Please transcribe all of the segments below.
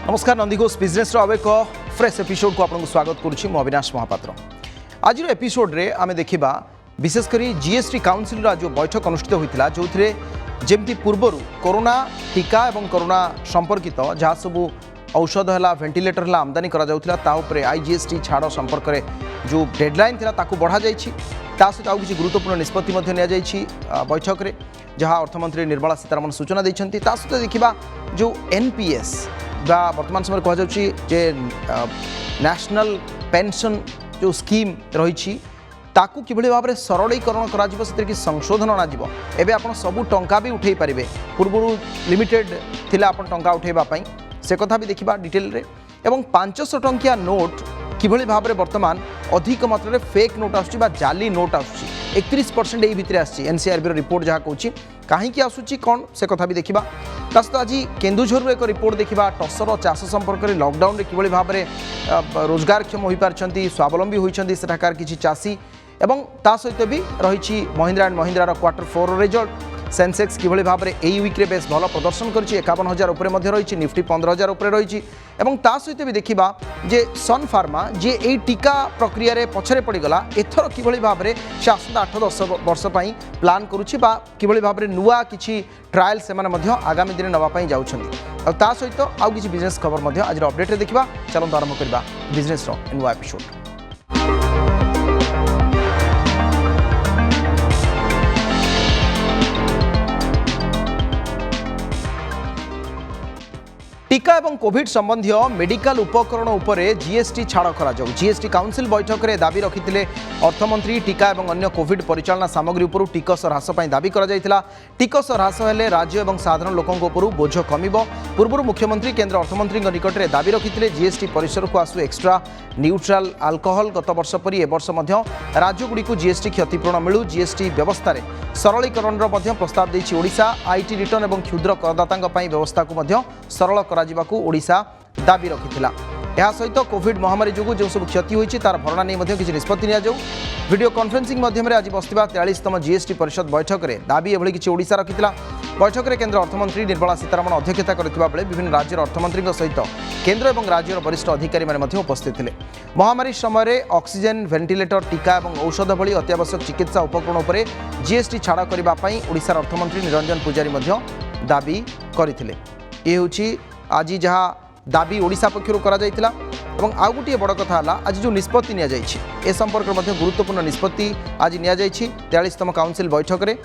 नमस्कार नंदीघोष बिजनेस रो एक fresh episode को आपको स्वागत करुच्ची मु अविनाश महापात्र। आज एपिसोड रे आमे देखिबा विशेषकर जीएसटी काउंसिल आज बैठक अनुष्ठित होता जो जमती पूर्वर कोरोना टीका और कोरोना संपर्कित जहाँ सबू औषध है वेंटिलेटर है आमदानी करा आईजीएसटी छाड़ संपर्क में जो डेडलाइन था बढ़ा सहित आउ किसी गुरुत्वपूर्ण निष्पत्ति बैठक में जहाँ अर्थमंत्री निर्मला सीतारमण सूचना देते सहित देखा जो एनपीएस बा वर्तमान समय कहुचे नेशनल पेंशन जो स्कीम रही ताकू किभली भाव में सरलीकरण कर कि संशोधन अणाजिव एबे आपण सबू टंका भी उठे पारे पूर्व लिमिटेड थिला आपण टंका उठेबापी से कथा भी देखा डिटेल रे एवं 500 टंकिया नोट किभली भाव में वर्तमान अधिक मात्रा रे फेक नोट आसुची बा जाली नोट आसुची 31% यही भितर आसी एनसीआरबी रिपोर्ट जहाँ कहूँ कहीं आसूची कौन से कथा भी देखा सहित आज केन्दुझर एक रिपोर्ट देखा टसर चाष संपर्क में लॉकडाउन रे किभली भाव में रोजगारक्षम हो पारछंती स्वावलंबी होइछंती सेठाकार किछि चाषी एवं ता सहित भी रही महिंद्रा एंड महिंद्रार Q4 रिजल्ट सेंसेक्स किभली भाव में यही वीक्रे बेस भल प्रदर्शन कर 51,000 उपर रही निफ्टी 15,000 उपर रही एवं ता सहित भी देखा जे सन फार्मा जी यही टीका प्रक्रिया रे पछरे पड़गला एथर किभली भाव में से आसंता 8-10 वर्ष प्लान करुच्ची किभली भाव में नुआ किछि ट्रायल से आगामी दिन नापी जाउछंती ता सहित आउ किछि बिजनेस खबर आज अपडेट देखा चलते आरंभ करबा बिजनेस रो नुआ एपिसोड। टीका एवं कोविड संबंधी मेडिकल उपकरण उपरे जीएसटी छाड़ करा जाऊ। जीएसटी काउंसिल बैठक में दाबी रखिते अर्थमंत्री टीका एवं अन्य कोविड परिचालना सामग्री उपरू टिकस ह्रास दाबी करा जायतिला। टिकस ह्रास हेले राज्य एवं साधारण लोकों उपरू बोझ कमिबो। पूर्व मुख्यमंत्री केंद्र अर्थमंत्री निकट में दाबी रखिते जीएसटी परिसर को आसु एक्स्ट्रा न्यूट्राल अल्कोहल गत वर्ष परी ए वर्ष राज्यगुड़ी को जीएसटी क्षतिपूरण मिलू। जीएसटी व्यवस्था सरलीकरण प्रस्ताव देछि ओडिशा। आईटी रिटर्न एवं क्षुद्र करदातांग पई व्यवस्था को सरल ओडिशा दाबी रखिथिला। यह सहित कोविड महामारी जो जो सब क्षति होती तार भरणा नहीं किसी निष्पत्ति नियाजाऊ। वीडियो कॉन्फ्रेंसिंग माध्यम आज बसवा 43तम जीएसटी परिषद बैठक में दाबी एभली किसी ओडिशा रखिथिला। बैठक में केंद्र अर्थमंत्री निर्मला सीतारमण अध्यक्षता करथिबा बेले विभिन्न राज्यर अर्थमंत्री सहित केंद्र और राज्यर वरिष्ठ अधिकारी माने उपस्थित थे। महामारी समय ऑक्सीजन वेंटिलेटर टीका और औषध भली अत्यावश्यक चिकित्सा उपकरण उपर जीएसटी छाड़ करने ओडिशार अर्थमंत्री निरंजन पूजारी दाबी करथिले। ये हूँ आज जहाँ दाबी ओडिशा पक्षर करा जायतिला। एवं आउ गोटे बड़ कथा है आज जो निष्पत्ति नि ए संपर्क में गुरुत्वपूर्ण निष्पत्ति आज नि 43तम काउंसिल बैठक में।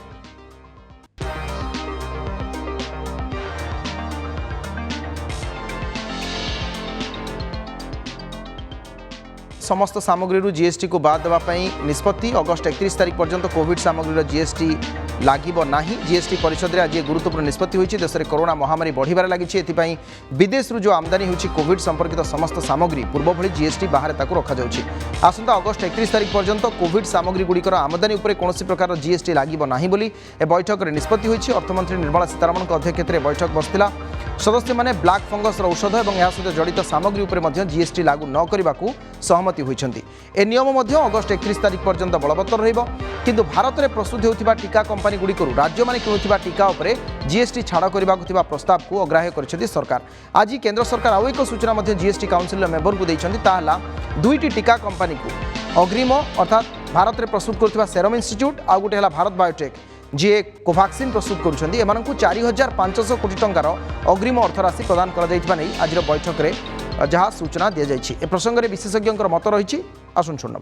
समस्त सामग्री जीएसटी को बाद देवाई निष्पत्ति। अगस्ट 31 तारिख पर्यंत कोविड सामग्री जीएसटी लागिबो नाही। जीएसटी परिषद आज गुरुत्वपूर्ण निष्पत्ति होइछि। देश में कोरोना महामारी बढ़िबार लागिछि। एथिपाई विदेश जो आमदानी होछि कोविड संपर्कित समस्त सामग्री पूर्व भली जीएसटी बाहर ताकू रखा जाउछि। आसंता अगस्ट 31 तारिख पर्यंत कोविड सामग्री गुड़िकर आमदानी उपरे कोनोसी प्रकार जीएसटी लागिबो नाही बोली ए बैठक में निष्पत्ति होइछि। अर्थमंत्री निर्मला सीतारमण अध्यक्षतार बैठक बसथिला। सदस्य माने ब्लैक फंगस औषध और यह सहित जड़ित सामग्री उपर जीएसटी लागू न करने सहमति होइछन्ति। ए नियम अगस्ट 31 तारिख पर्यंत बलवत्तर रहिबो। किंतु भारत में प्रस्तुत होउथिबा टीका कंपनी गुड़िकरू राज्य माने किणुथिबा टीका उपरे जीएसटी छाड़ करने को प्रस्ताव को अग्राह्य करिसेंति सरकार। आज केंद्र सरकार आउ एक सूचना जीएसटी काउंसिल मेंबर को देइछन्ति ताहला दुईटी टीका कंपनी को अग्रिम अर्थात भारत में प्रस्तुत करथिबा सेरम इंस्टीट्यूट आ गोटे हला भारत बायोटेक जी कोवैक्सीन प्रस्तुत करुछन्ति एमानकु 4,500 कोटी टंकार अग्रिम अर्थराशि प्रदान करा जायतिबा नै आज बैठक में जहाँ सूचना दि जाइछि। ए प्रसंग में विशेषज्ञ मत रही आसुन शुणा।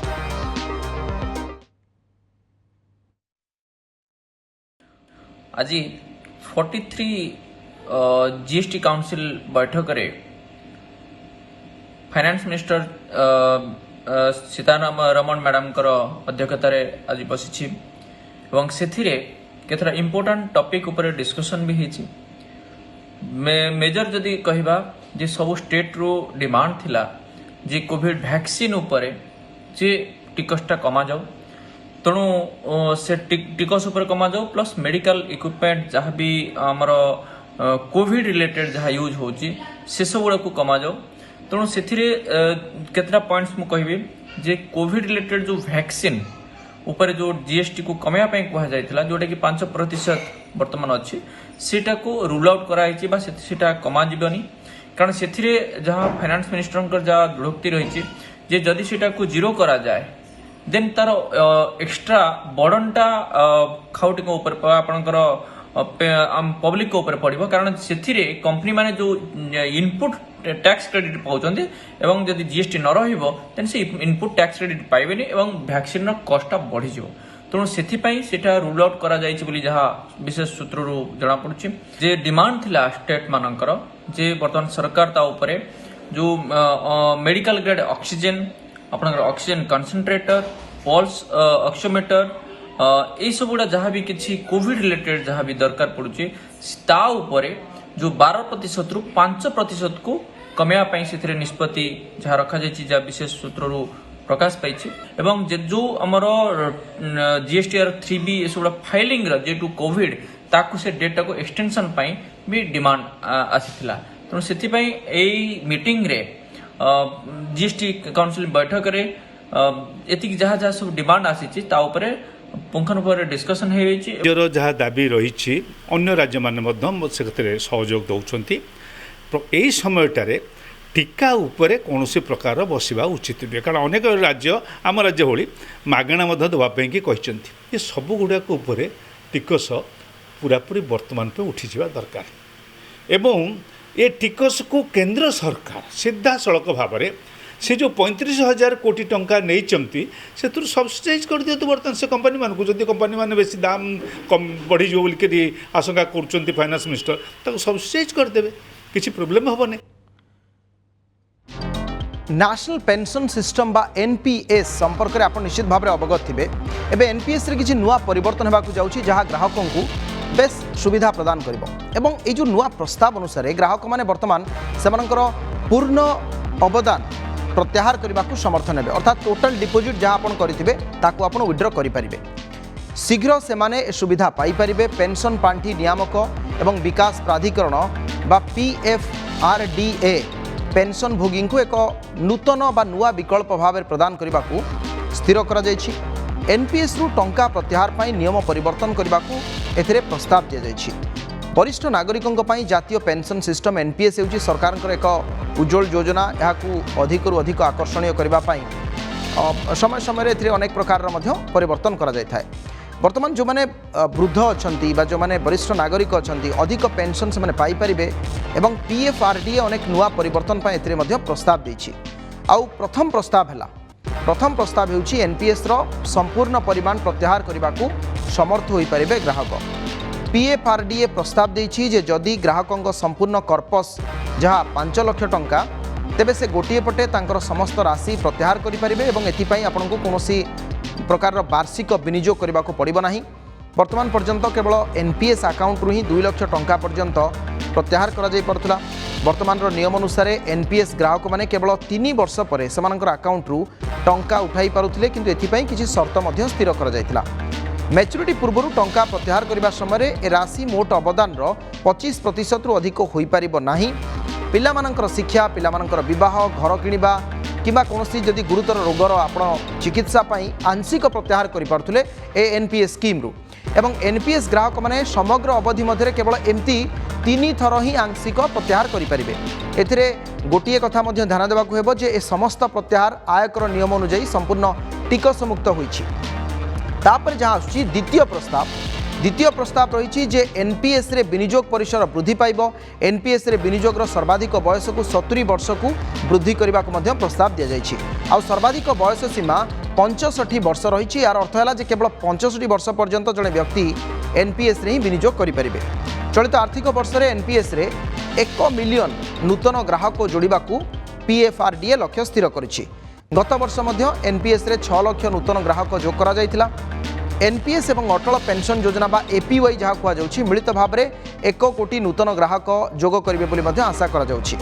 आज 43 जीएसटी काउंसिल बैठक रे फाइनेंस मिनिस्टर सीतारमण मैडम अध्यक्षतार आज बसी एवं से केतरा इम्पोर्टाट टॉपिक ऊपर डिस्कशन भी होती। मेजर जदि कहबा जे सब स्टेट रो डिमांड थिला जे कोविड वैक्सीन ऊपर जे टिकसटा कमा जाऊ तेणु से टिकस ऊपर कमा जाऊ प्लस मेडिकल इक्विपमेंट जहाँ भी आमर कोविड रिलेटेड जहाँ यूज होची से सब गुड़ा को कमा जाऊ तेणु से केतरा पॉइंट्स मु कहबी जे कोविड रिलेटेड जो वैक्सीन ऊपर जो जीएसटी को कमेया कह जाइथिला जोटा कि 5% वर्तमान अच्छी सेटा को रूल आउट कराई सेटा कमा जीवनी कारण से जहाँ फाइनेंस मिनिस्टर जहाँ दृढ़ोक्ति रही जे जदि सेटा को जीरो करा जाए देन तार एक्स्ट्रा बर्डनटा खाउटी ऊपर आपणकर पब्लिक ऊपर पड़ो कारण से कंपनी माने जो इनपुट टैक्स क्रेडिट पाउछन्ते एवं जदि जीएसटी न रहिबो देन से इनपुट टैक्स क्रेडिट पाइबेनी एवं वैक्सीन रो कॉस्ट बढ़ी जिवो तेणु से रूल आउट करा जायछि बोली जहाँ विशेष सूत्रु जना पड़ुछि जे डिमांड थिला स्टेट मानकर जे वर्तमान सरकार ता उपरे जो मेडिकल ग्रेड ऑक्सीजन आपनकर ऑक्सीजन कंसंट्रेटर पल्स ऑक्सीमीटर ये सब गुड़ा जहाँ भी किसी कोविड रिलेटेड जहाँ भी दरकार पड़ुछि ता उपरे जो 12% रु 5% को कमेवा से निष्पत्ति जहाँ रखा जायछि जहाँ विशेष सूत्रु प्रकाश पाई एवं जो आमर जीएसटीआर 3B ये सब फाइलिंग जेटू कोविड ताकू से डेटा को एक्सटेंशन पाई भी डिमांड आसीथिला तेणु से मीटिंग रे जीएसटी काउंसिल बैठक रे एतिक जहाँ जहाँ सब डिमांड आसी पुंखानुपुर डिस्कसन हो जहाँ दाबी रही अन्य राज्य मैंने से सहयोग दौरान यही समयटारे टीका उपरे कौन प्रकार बसवा उचित नुहे कारण अनेक राज्य आम राज्य भली मागणा देवाई कि ये सब गुड़ाक टिकस पूरापूरी वर्तमान पे उठीजा दरकार एवं ये टिकस को केंद्र सरकार सीधा सड़क भाव में से जो 35,000 कोटी टंका नहीं से सब्सिडाइज कर दिया बर्तमान से कंपनी मान को जब कंपनी मैंने बेसी दाम कम बढ़ी बोलिक आशंका कर फाइनेंस मिनिस्टर ताको सब्सिडाइज करदे किसी प्रोब्लेम हेनी। नेशनल पेंशन सिस्टम बा एनपीएस संपर्क में आप निश्चित भाव में अवगत थे एवं एनपीएस रे किसी नुआ परिवर्तन होगा जाऊँगी जहाँ ग्राहकों को बेस सुविधा प्रदान कर ये जो नुआ प्रस्ताव अनुसार ग्राहक मैंने बर्तमान से पूर्ण अवदान प्रत्याहार करने को समर्थन हे अर्थात टोटल डिपोजिट जहाँ आप करेंगे ताकू आप विड्र करेंगे शीघ्र से सुविधा पाइपर पेंशन पांठी नियामक एवं विकास प्राधिकरण बा PFRDA पेंशन भोगी को एक नूतन बा नुआ विकल्प भाव प्रदान करने को स्थिर करा जायछि। एनपीएस रु टंका प्रत्याहार पाई नियम परिवर्तन करने को एथिरे प्रस्ताव दिया जायछि। वरिष्ठ नागरिकों पाई जातीय पेंशन सिस्टम एनपीएस होउछि सरकार एक उज्जवल योजना यहाँ अधिकरू अधिक आकर्षणीय करने समय समय अनेक प्रकार परिवर्तन करा जाय थाए। वर्तमान जो माने वृद्ध अच्छा जो माने वरिष्ठ नागरिक अच्छा अधिक पेंशन से पाई परिबे एवं PFRDA अनेक नुआ परिवर्तन प्रस्ताव देछि। आउ प्रथम प्रस्ताव होउछि एनपीएस रो संपूर्ण परिमाण प्रत्याहार करने को समर्थ होई परिबे ग्राहक। PFRDA प्रस्ताव देछि जे जदि ग्राहकों संपूर्ण कर्पस जहाँ 5 लाख टंका तेबे से गोटे पटे तांकर समस्त राशि प्रत्याहार करें एवं एथिपाई आपको कौन प्रकार वार्षिक विनियोग करने को पड़ो ना। वर्तमान पर्यंत केवल एनपीएस अकाउंट रु ही 2 लाख टंका पर्यंत प्रत्याहार करा वर्तमान नियम अनुसार एनपीएस ग्राहक मैंने केवल 3 वर्ष पर से अकाउंट रु टंका उठाई पारुथिले किंतु एथिपाई किछि शर्त मध्य स्थिर करा जायतिला। मैच्योरिटी पूर्व टंका प्रत्याहार करने समय ए राशि मोट अवदान 25% रु अधिक हो पारिबो नाही। पिलामानंकर शिक्षा पिलामानंकर विवाह घर किणवा किंबा कौन जदि गुरुतर रोगर आपण चिकित्सा पाई आंशिक प्रत्याहार कर पारुथिले ए एनपीएस स्कीम रु एवं एनपीएस ग्राहक माने समग्र अवधि मध्य केवल एमती 3 थर ही आंशिक प्रत्याहार करेंगे। एथिरे गोटे कथा मध्य ध्यान देवाक हेबो जे ए समस्त प्रत्याहार आयकर नियम अनुसार संपूर्ण टिकस मुक्त होइछि। तापर जहाँ आसुछि द्वितीय प्रस्ताव रही जे एनपीएस रे विनियोग परिसर वृद्धि पाइब। एनपीएस रे विनियोगर सर्वाधिक बयस को 70 वर्ष को वृद्धि करने को प्रस्ताव दि जाइछि। आउ सर्वाधिक बयस सीमा 65 वर्ष रही। यार अर्थ है केवल 65 वर्ष पर्यंत जड़े व्यक्ति एनपीएस रे ही विनियोग करेंगे। चलित आर्थिक वर्ष में एनपीएस रे 1 मिलियन नूतन ग्राहक जोड़ा PFRDA लक्ष्य स्थिर करिछि। गत वर्ष एनपीएस रे 6 लाख नूतन ग्राहक जोग करा जायतिला। एनपीएस एवं अटल पेंशन योजना बा एपीवाई जहाँ कहुच्छी मिलित भाव में 1 कोटी नूतन ग्राहक जोग करेंगे बोली आशा करा जाउछि।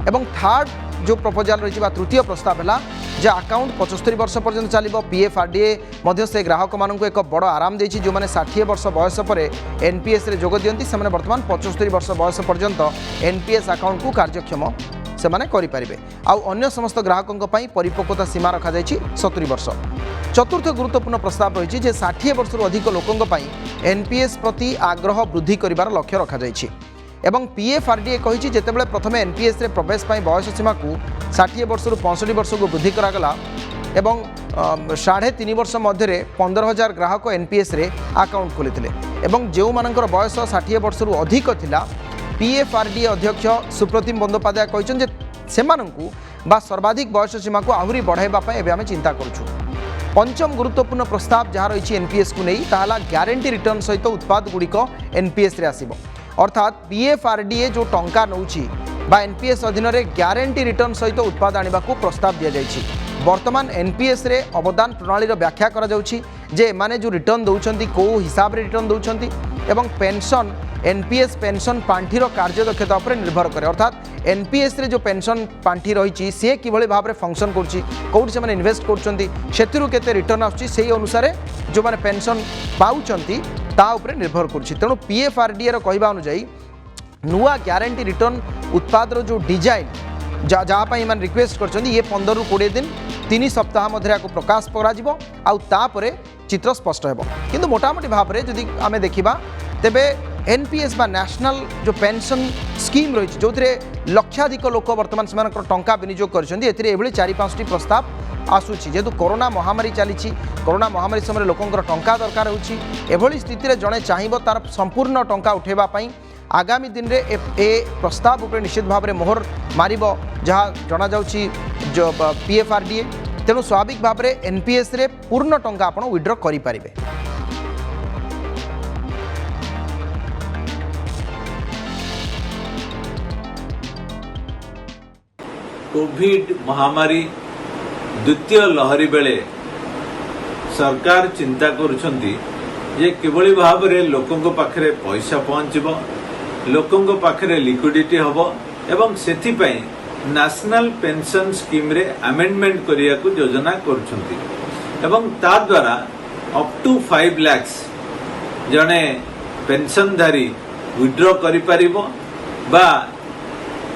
एवं थर्ड जो प्रपोजाल रही तृतीय प्रस्ताव है जे अकाउंट 75 वर्ष पर्यंत चलो। PFRDA से ग्राहक मानक एक बड़ आराम देछि जो माने 60 वर्ष बयस पर एनपीएस रे जोग दियंती से वर्तमान 75 वर्ष बयस पर्यंत एनपीएस अकाउंट को कार्यक्षम से माने करि परिबे। आउ अन्य समस्त ग्राहकों पर परिपक्वता सीमा रखा जाइछि 70 वर्ष। चतुर्थ गुरुत्वपूर्ण प्रस्ताव रही जे 60 वर्ष अधिक लोकों एनपीएस प्रति आग्रह वृद्धि करिवार लक्ष्य रखा जाइछि। एवं पीएफआरडीए कही जितेबाला प्रथम एनपीएस रे प्रवेश पाई बयस सीमा को 60 वर्ष रु 65 वर्ष को वृद्धि करागला एवं 3.5 वर्ष मध्य 15,000 ग्राहक एनपीएस रे अकाउंट खोली एवं जो मानकर बयस 60 वर्ष रु अधिक थिला पीएफआरडीए अध्यक्ष सुप्रतिम बंदोपाध्याय कहते सेमानंकु बा सर्वाधिक बयस सीमा को आहरी बढ़ाइबा पई एबे आमे चिंता करूछु। पंचम गुरुत्वपूर्ण प्रस्ताव जहाँ रही एनपीएस को नहीं ताला ग्यारंटी रिटर्न सहित उत्पाद गुड़िक एनपीएस रे आसीबो अर्थात पीएफआरडीए जो टंका नौची बा एनपीएस अधीन रे ग्यारंटी रिटर्न सहित उत्पाद आने को प्रस्ताव दि जाइछि। वर्तमान एनपीएस रे अवदान प्रणाली व्याख्या करा जाउछि जे माने जो रिटर्न दौरान कौ हिसाब रे रिटर्न दौरान एवं पेंशन एनपीएस पेंशन पांठीर कार्यदक्षता पर निर्भर करे अर्थात एनपीएस रे जो पेंशन पांठी रही सी किभली भाव में फंक्शन करुँची कौटी से इन्वेस्ट कर रिटर्न आसुच्छी अनुसार जो मैंने पेंशन पाउचंती ता उपरे निर्भर करुँची। तेणु पीएफआरडीए कहवा अनुजाई नुआ ग्यारंटी रिटर्न उत्पाद जो डिजाइन जहाँपाई मैंने रिक्वेस्ट कर ये 15 रु 20 दिन 3 सप्ताह मध्य प्रकाश कर चित्र स्पष्ट हो किंतु मोटामोटी भाव में जदि आम देखा तेबे एनपीएस बा नेशनल जो पेंशन स्कीम रही जो लक्षाधिक लोक बर्तमान से टंका विनियोग कर 4-5टी प्रस्ताव आसूची जेहेतु कोरोना महामारी चली कोरोना महामारी समय लोकंर टंका दरकार होभली स्थित जड़े चाहब तार संपूर्ण टंका उठेबाई आगामी दिन में ए प्रस्ताव उपर निश्चित भाव में मोहर मार जहाँ जना जाउची जो पीएफआरडीए तेणु स्वाभाविक भाव में एनपीएस रे पूर्ण टंका आप विड्रॉ करें। कोविड महामारी द्वितीय लहरी बेले सरकार चिंता करुछंती जे किभली भाव रे लोकंक पाखरे पैसा पहुंचबो लोकंक पाखरे लिक्विडिटी हबो एवं सेथि पई नेशनल पेंशन स्कीम रे अमेंडमेंट करिया को योजना करुछंती एवं ता द्वारा अप टू 5 लाख जने पेंशनधारी विड्रॉ करि परिबो बा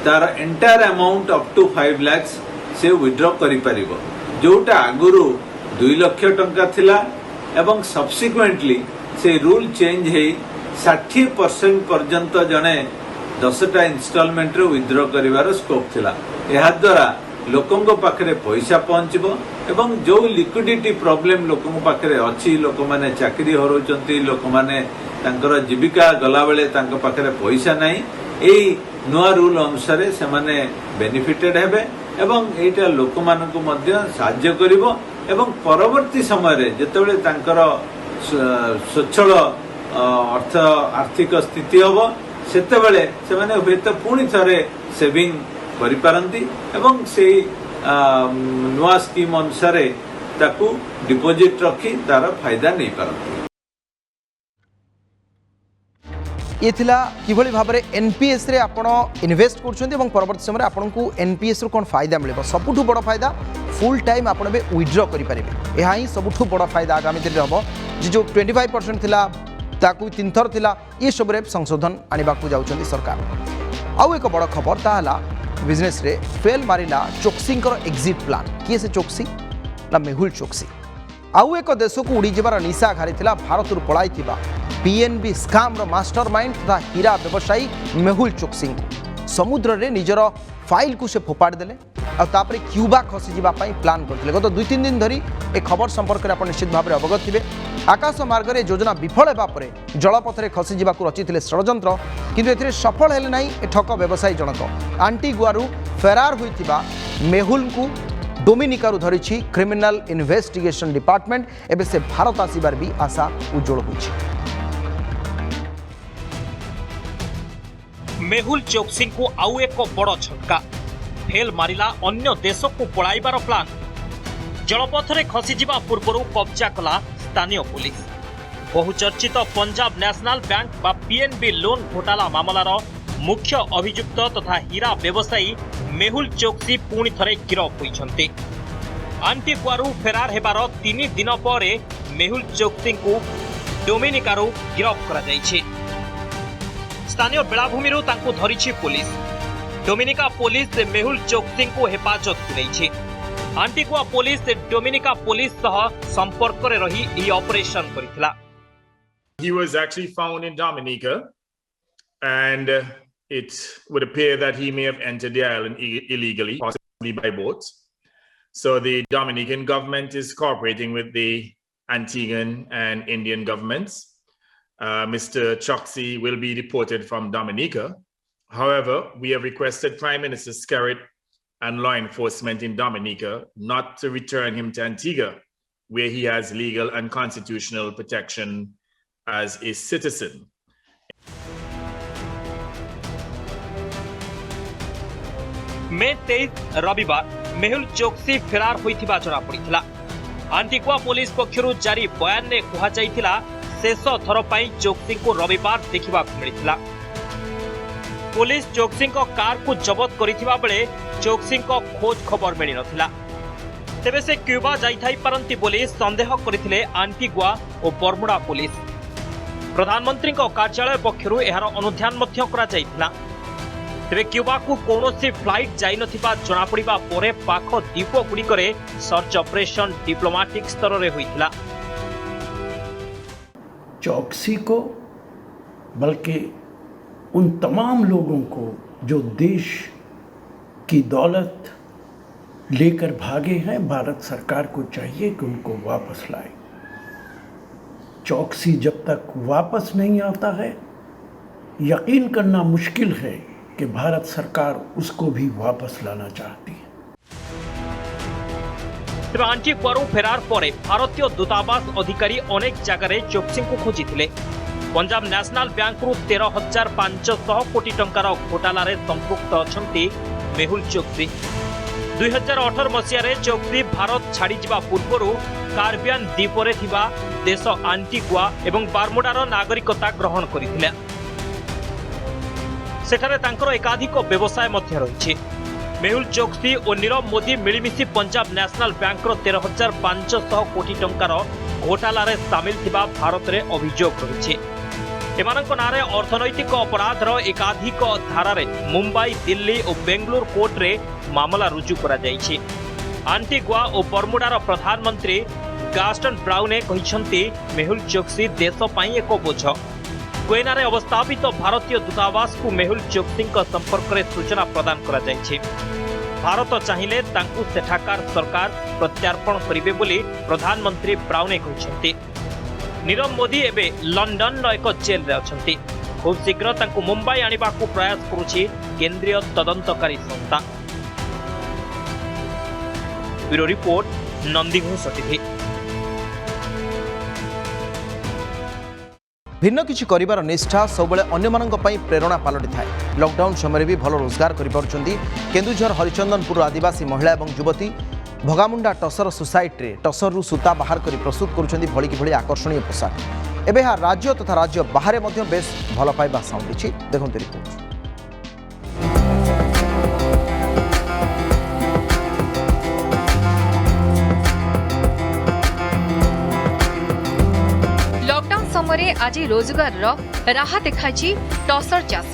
तार entire amount up to 5 lakh से विड्रॉ करि परिबो जोटा आगुरु 2 लाख टंका थिला एवं सब्सिक्वेंटली से रूल चेंज है 60% पर्यंत जने 10टा इंस्टॉलमेंट रे विड्रॉ करिवार स्कोप थिला। एहा द्वारा लोकंक पाखरे पैसा पहुंचबो एवं जो लिक्विडिटी प्रॉब्लम लोकंक पाखरे अछि लोक माने चाकरी हरौचंती लोक माने तांकर जीविका गला बेले तांक पाखरे पैसा नाही एई नुआ रूल अनुसार से माने बेनिफिटेड हेबे एवं एटा लोक मानकु मध्य साहाय्य करिवो एवं परवर्ती समय रे जेतेबेले तांकर स्वच्छल अर्थ आर्थिक स्थिति हबो सेतेबेले से माने हेत पुणी थरे सेविंग करि पारंती एवं से नुआ स्कीम अनुसार ताकू डिपॉजिट रखी तार फायदा नहीं पारंती। ये थिला किभली भाव में एनपीएस रे आपण इन्वेस्ट कर परवर्ती समय आपको एनपीएस रु कौन फायदा मिले सबुठू बड़ फायदा फुल टाइम आप विड्रॉ करेंगे यह ही सबुठू बड़ फायदा आगामी दिन में हम जो 25% थिला ताकू 3 थर थिला ये सब संशोधन आने को जाउछंती सरकार। आउ एक बड़ खबर ताहला बिजनेस रे फेल मारिला चोक्सी एग्जिट प्लान किए से चोक्सी ना मेहुल चोक्सी आउ एक देश को उड़ी जबार निशा घारी भारत पलाई पीएनबी स्काम मास्टर माइंड तथा हीरा व्यवसायी मेहुल चोक्सी को समुद्र रे निजर फाइल को से फोपाड़ देले आउे क्यूबा खसी जावाई प्लान करते गत 2-3 दिन धरी एक खबर संपर्क में आप निश्चित भाव में अवगत थे। आकाश मार्ग में योजना विफल होगा जलपथ में खसी जावाक रचिते षड्यंत्र किंतु ए सफल है ना ठक व्यवसायी जनक आंटीगुआरू फेरार होता मेहुल को डोमिनिका धरी क्रिमिनाल इन्वेस्टिगेशन डिपार्टमेंट एवं से भारत आसबार भी आशा उज्जवल होती। मेहुल चोक्सी को आउ एक बड़ झटका फेल मारिला अन्य देश को पलाइबार प्लान जलपथ में खसीजा पूर्व कब्जा कला स्थानीय पुलिस बहुचर्चित पंजाब नेशनल बैंक बा पीएनबी लोन घोटाला मामलार मुख्य अभियुक्त तथा हीरा व्यवसायी मेहुल चोक्सी पुणी थरे गिरफ होइछन्ते। आंटीगुआरू फेरार हेबार 3 दिन पर मेहुल चोक्सी को डोमिनिकारू गिरफ करा जाइछे। स्थानीय बेलाभूमि धरी police Dominica police Mehul Choksi को हेफाजत को आंटीगुआ पुलिस डोमिनिका पुलिस सह संपर्क रे रही ई operation करितला। He was actually found in Dominica and it would appear that he may have entered the island illegally, possibly by boat. So the Dominican government is cooperating with the Antiguan and Indian governments. Mr. Choksi will be deported from Dominica. However, we have requested Prime Minister Skerrit and law enforcement in Dominica not to return him to Antigua, where he has legal and constitutional protection as a citizen. मे 23 रविवार Mehul Choksi फेरार होइथिबा जଣା पड़िथिला। आंटिगुआ police पक्षरु जारी बयान ने कहा जाइथिला शेष थर पई चोक्सी को रविवार देखिबा मिलिथिला। पुलिस चोक्सी को कार को जबत करिथिबा बेले चोक्सी को खोज खबर मिलि नथिला। तेबे से क्यूबा जाइथाई परंती बोली संदेह करथिले आंटिगुआ और बर्मुडा पुलिस। प्रधानमंत्री को कार्यालय पक्षरु एहार अनुध्यान मध्य करा जाइथिला। तेबे क्यूबा को कौनसी फ्लाइट जाई नथिबा जଣା पड़िबा परे पाख द्वीप गुड़िकरे सर्च ऑपरेशन डिप्लोमेटिक स्तर रे होइथिला। चौकसी को बल्कि उन तमाम लोगों को जो देश की दौलत लेकर भागे हैं, भारत सरकार को चाहिए कि उनको वापस लाए। चौकसी जब तक वापस नहीं आता है, यकीन करना मुश्किल है कि भारत सरकार उसको भी वापस लाना चाहती है। तेज आंटिगुआरू फेरार पर भारतीय दूतावास अधिकारी अनेक जगह चोक्सी को खोजिथिले। पंजाब नेशनल बैंक रु 13,500 कोटी टंकार घोटाला रे संपृक्त अछंती मेहुल चोक्सी। 2018 मसीह चोक्सी भारत छाड़ी जिबा पूर्वरु कार्बियान द्वीपरे थिबा देश आंटिगुआ एवं बारमुडार नागरिकता ग्रहण करिथिले। सेठारे तांकर एकाधिक व्यवसाय मध्य रही। मेहुल चोक्सी और नीरव मोदी मिलमिशी पंजाब नेशनल बैंक 13,500 कोटी टंकार घोटाला रे सामिल थिबा भारत रे अभियोग रही। एमानक नारे अर्थनैतिक अपराधर एकाधिक धारारे मुंबई, दिल्ली और बेंगलुरु कोर्ट रे मामला रुजु करा जाइछि। आंटिगुआ और बर्मुडार प्रधानमंत्री गास्टन ब्राउने कहिसंती मेहुल चोक्सी देश पई एक बोझ। गोयनारे अवस्थापित भारतीय दूतावास को मेहुल चोक्सी संपर्क में सूचना प्रदान करा जाइछि। भारत चाहिए तांकु सेठाकार सरकार प्रत्यार्पण करिवे बोली प्रधानमंत्री ब्राउने कहिसंती। नीरव मोदी एबे लंडन एक जेल रे अछंती। खूब शीघ्र तांकु मुंबई आनिबा को प्रयास करुछि केंद्रीय तदंतकारी संस्था। Bureau report, Nandighosh TV. भिन्न किछि करिबार निष्ठा सबले अन्यमानंक पई प्रेरणा पालटि थाए। लॉकडाउन समय भी भल रोजगार करि पारुछंती केन्दुझर हरिचंदनपुर आदिवासी महिला एवं युवती भगामुंडा टसर सोसाइटी रे टसरु सूता बाहर करि प्रस्तुत करुछंती भଳି कि भଳି आकर्षणीय पोशाक। एबे हा राज्य तथा राज्य बाहर मध्य बेस भल पाइबा साउंडिछि। देखंतु रिपोर्ट। समय आज रोजगार राह देखाई टसर चाष।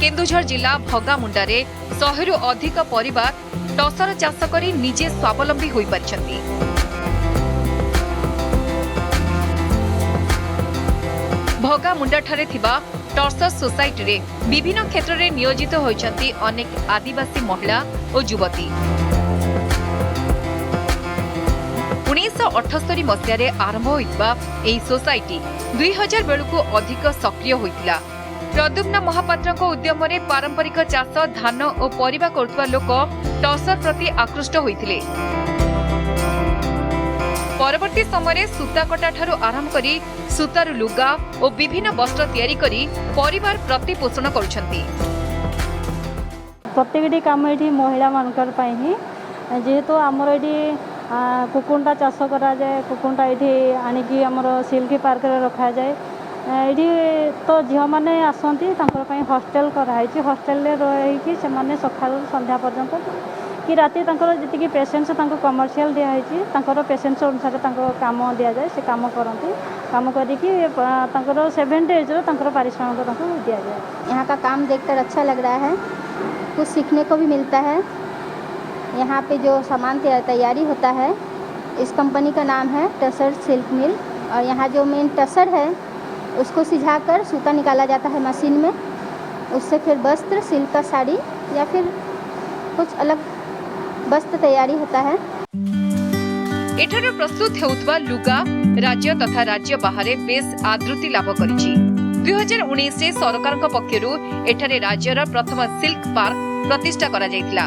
केन्दुझर जिला भगामुंडारे 100 रु अधिक परिवार टसर चाष करी निजे स्वावलंबी होई परिछंती। भगामुंडा ठारे थिबा टसर सोसाइटी रे विभिन्न क्षेत्र रे नियोजित होइछंती अनेक आदिवासी महिला और युवती। 1978 मसीह आरंभ होइतबा एही सोसाइटी 2000 बेलू अधिक सक्रिय होइतिला। प्रद्युम्न महापात्र उद्यम रे पारंपरिक चाष धान और परिबा करुवा लोक टसर प्रति आकृष्ट होइतिले। परवर्ती समय सूता कटा ठारू आरंभ करी सूतारू लुगा और विभिन्न वस्त्र तैयारी करी परिवार प्रतिपोषण करुछंती। प्रत्येकटी काम एठी महिला मानकर पई ही जेहेतु हमर एठी कुकुंडा चाष करा जाए। कुकुंडा ये आणिकी आमर सिल्क पार्क रे रखा जाए। ये तो झील मैंने आसती हॉस्टेल कराई। हॉस्टेल रही से सका संध्या पर्यंत कि राति जी पेसेंट्स कमर्शियल दिखाई पेसेंट्स अनुसार काम दि जाए। से काम करती काम कर 7 डेज पारिश्रमिक दिया जाए। यहाँ का काम देखकर अच्छा लग रहा है, कुछ सीखने को भी मिलता है। यहाँ पे जो सामान तैयारी होता है इस कंपनी का नाम है टसर सिल्क मिल। और यहाँ जो मेन टसर है उसको सिझाकर सूता निकाला जाता है मशीन में। उससे फिर वस्त्र, सिल्क का साड़ी या फिर कुछ अलग वस्त्र तैयारी होता है। एठारे प्रस्तुत हेउतबा लुगा राज्य तथा राज्य बाहर बेस आदृति लाभ करिछि। 2019 रे सरकारक पक्षरु एठारे राज्यर प्रथम सिल्क पार्क प्रतिष्ठा करा जायतिला।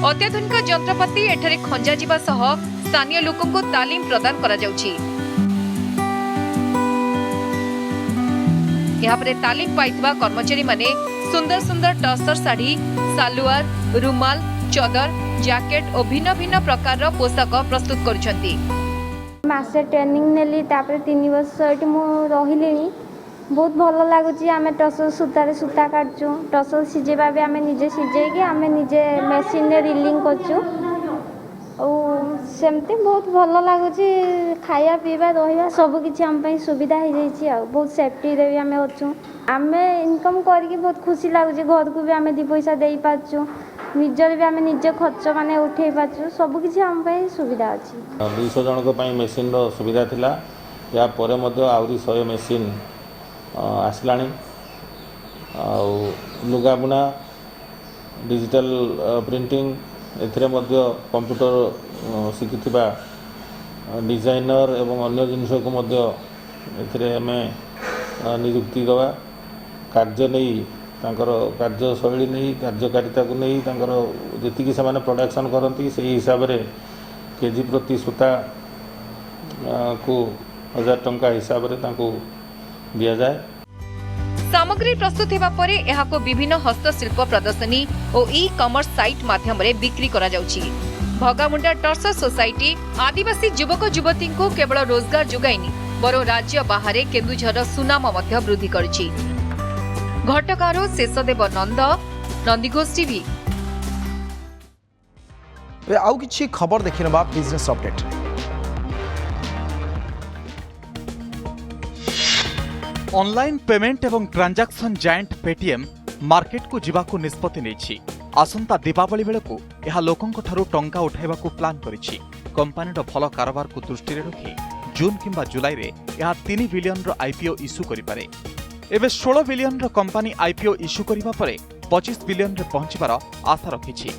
अत्याधुनिक यंत्रपाति एठारे खंजा जिबा सह स्थानीय लोकंको तालीम प्रदान करा जाउछि। यहाँ पर तालीम पाइथिबा कर्मचारी माने सुंदर सुंदर टसर साड़ी, सालुआर, रुमाल, चदर, जैकेट और भिन्न भिन्न प्रकार पोशाक प्रस्तुत करुछंती। मासे ट्रेनिंग नेली तापर 3 वर्ष एटी मु रहिलेनी। बहुत भल लागुची। आमे टसर सूतारे सूता काटचू, टसर सिजेबा भी आमे निजे सिजेकी आमे निजे मशीन रे रीलिंग करचू। सेमती बहुत भल लगुच। खाया पीवा रहा सब किसी आम सुविधा हो जाए। बहुत सेफ्टी रे भी आम अच्छू। आम इनकम करके बहुत खुशी लगुच। घर को भी आम 2 पैसा दे पार्चु, निजर भी आम निजे खर्च माने उठे पार्चु। सब किसी आम सुविधा अच्छी। 200 जन मेसीन सुविधा थिला। या परे मध्य आउरी 100 मेसीन आसलाणी। लुगा बुना, डिजिटल प्रिंटिंग, एथिरे मध्य कंप्यूटर शिखिथिबा डिजाइनर एवं अन्य जिनिस को मध्य एथिरे हमें नियुक्ति दवा। कार्य नहीं तांकर कार्यशैली नहीं कार्यकारिता को नहीं तांकर जेतिकी से माने प्रोडक्शन करती से हिसाब रे केजी प्रति सूता को 1000 टंका हिसाब रे तांको दिया जाए। सामग्री प्रस्तुत हेबा परे एहाको विभिन्न हस्तशिल्प प्रदर्शनी और ई कॉमर्स साइट माध्यम रे बिक्री करा जाउची। भगामुंडा टर्सर सोसाइटी आदिवासी युवक युवती को केवल रोजगार जोगाइनी बरो राज्य बाहर केन्दुझर सुनाम मध्य वृद्धि करिछि। घटकारो शेषदेव नंद, नंदीघोष टीवी। आउ किछि खबर देखिनबा बिजनेस अपडेट। ऑनलाइन पेमेंट एवं ट्रांजैक्शन जायंट पेटीएम मार्केट को जीवाकू निष्पत्ति नेछि। आसंता दीपावली बेलकू यह लोकंक ठारू टंका उठाइबाकू प्लान करिछि। कंपनीर भल कारोबार को दृष्टि रखी जून किंबा जुलाई रे यह 3 बिलियन रो आईपीओ इश्यू करिपारे। एबे 16 बिलियन रो कंपनी आईपीओ इश्यू करिबा परे 25 बिलियन रे पहुंचबार आशा रखिछि।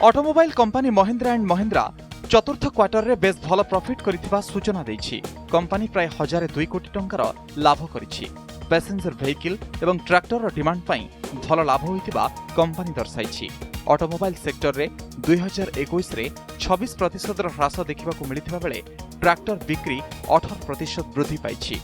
Automobile company Mahindra and Mahindra चतुर्थ क्वार्टर रे बेस भल प्रॉफिट करिथिबा सूचना दैछि। कंपनी प्राय 1002 कोटी टंकार लाभ करिछि। पैसेंजर व्हीकल एवं ट्रैक्टर रो डिमांड पई भल लाभ होइतिबा कंपनी दर्शाइछि। ऑटोमोबाइल सेक्टर रे 2021 रे 26% रो ह्रास देखिबाकू मिलिथिबा बेले ट्रैक्टर बिक्री 18% वृद्धि पाइछि।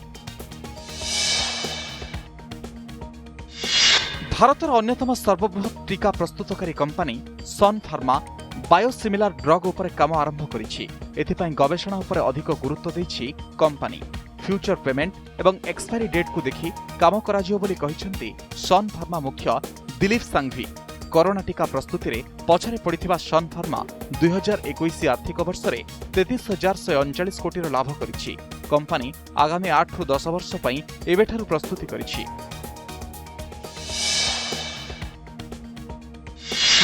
भारतर अन्यतम सर्वबृहत टीका प्रस्तुतकारी कंपनी सन फार्मा बायोसिमिलार ड्रग उपर काम आरंभ करिछि। एथिपाई गवेषणा उपर अधिक गुरुत्व दैछि कंपनी। फ्यूचर पेमेंट एवं एक्सपायरी डेट को देखि काम कराजियो बोली कहिसेंती सन फार्मा मुख्य दिलीप सांघवी। कोरोना टीका प्रस्तुति रे पछरे पड़िथिबा सन फार्मा 2021 आर्थिक वर्ष रे 33,139 कोटी रो लाभ करिछि। कंपनी आगामी 8 रु 10 वर्ष पई एबेठारु प्रस्तुति करिछि।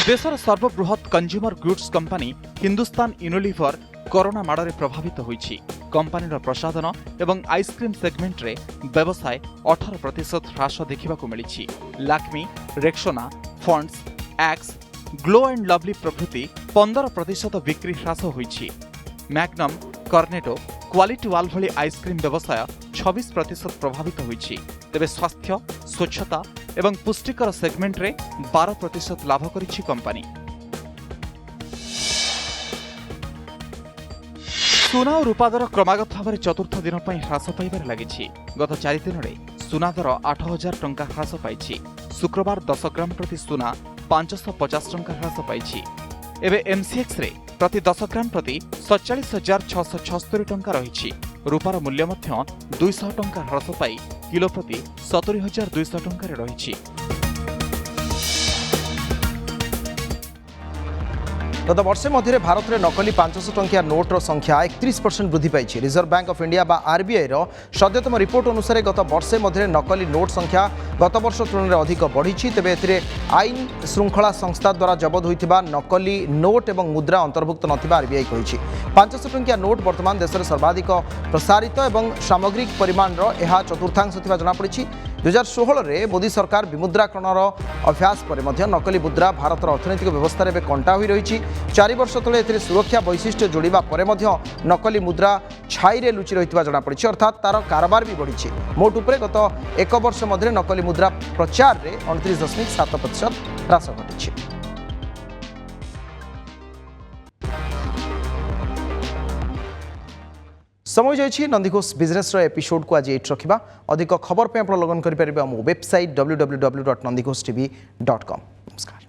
देशर सर्वबृहत consumer goods company Hindustan Unilever corona माड़े प्रभावित होइछि। कंपनीर प्रसाधन एवं आइसक्रीम सेगमेंट रे व्यवसाय 18% ह्रास देखिबाकू मिलिछि। Lakme, Rexona, Pond's, Axe, Glow and Lovely प्रभृति 15% बिक्री ह्रास होइछि। मैग्नम, कर्नेटो, क्वालिटी वाल भली आइसक्रीम व्यवसाय 26% प्रभावित होइछि। तेबे स्वास्थ्य, स्वच्छता एवं पुष्टिकर सेगमेंट रे 12% लाभ करिछि कंपनी। सुना और रूपा दर क्रमागत भाव चतुर्थ दिन पर ह्रास पाइबार लगी। गत 4 दिन में सुना दर 8,000 टंका ह्रास पाई। शुक्रवार 10 ग्राम प्रति सुना 550 टंका ह्रास पाई। एवं एमसीएक्स रे प्रति 10 ग्राम प्रति 47,676 टंका रही। रूपार मूल्य 200 टंका ह्रास पाई किलो प्रति 70,200 टंका रही। गत वर्षे मध्य भारत में नकली 500 टंकिया नोट्र संख्या 31% वृद्धि पाई। रिजर्व बैंक ऑफ इंडिया बा आरबीआई सद्यतम रिपोर्ट अनुसार गत वर्षे मध्य नकली नोट संख्या गत वर्ष तुलन में अधिक बढ़ी। तेबे एथिरे आईन श्रृंखला संस्था द्वारा जबत होइथिबा नकली नोट एवं मुद्रा अंतर्भुक्त नथिबा आरबीआई कहिछि। 500 टंकिया नोट वर्तमान देश में सर्वाधिक प्रसारित एवं सामग्रिक परिमाण यह चतुर्थांश थिबा जଣା पड़िछि। 2016 रे मोदी सरकार विमुद्राकरणर अभ्यास पर नकली मुद्रा भारतर अर्थनैतिक व्यवस्था में कंटा हो रही। 4 वर्ष तले एथिरे सुरक्षा वैशिष्ट्य जोड़िबा परे नकली मुद्रा छाई लुचि रही जଣାपड़ी, अर्थात तार कारोबार भी बढ़ी। मोट उपरे गत 1 वर्ष मध्य नकली मुद्रा प्रचार में 29.7% ह्रास घटी। समय जाइए नंदीघोष बिजनेस एपिसोड को आज ये रखा। अधिक खबर पे आप लगन करेंगे आम वेबसाइट www.nandighosh.tv.com। नमस्कार।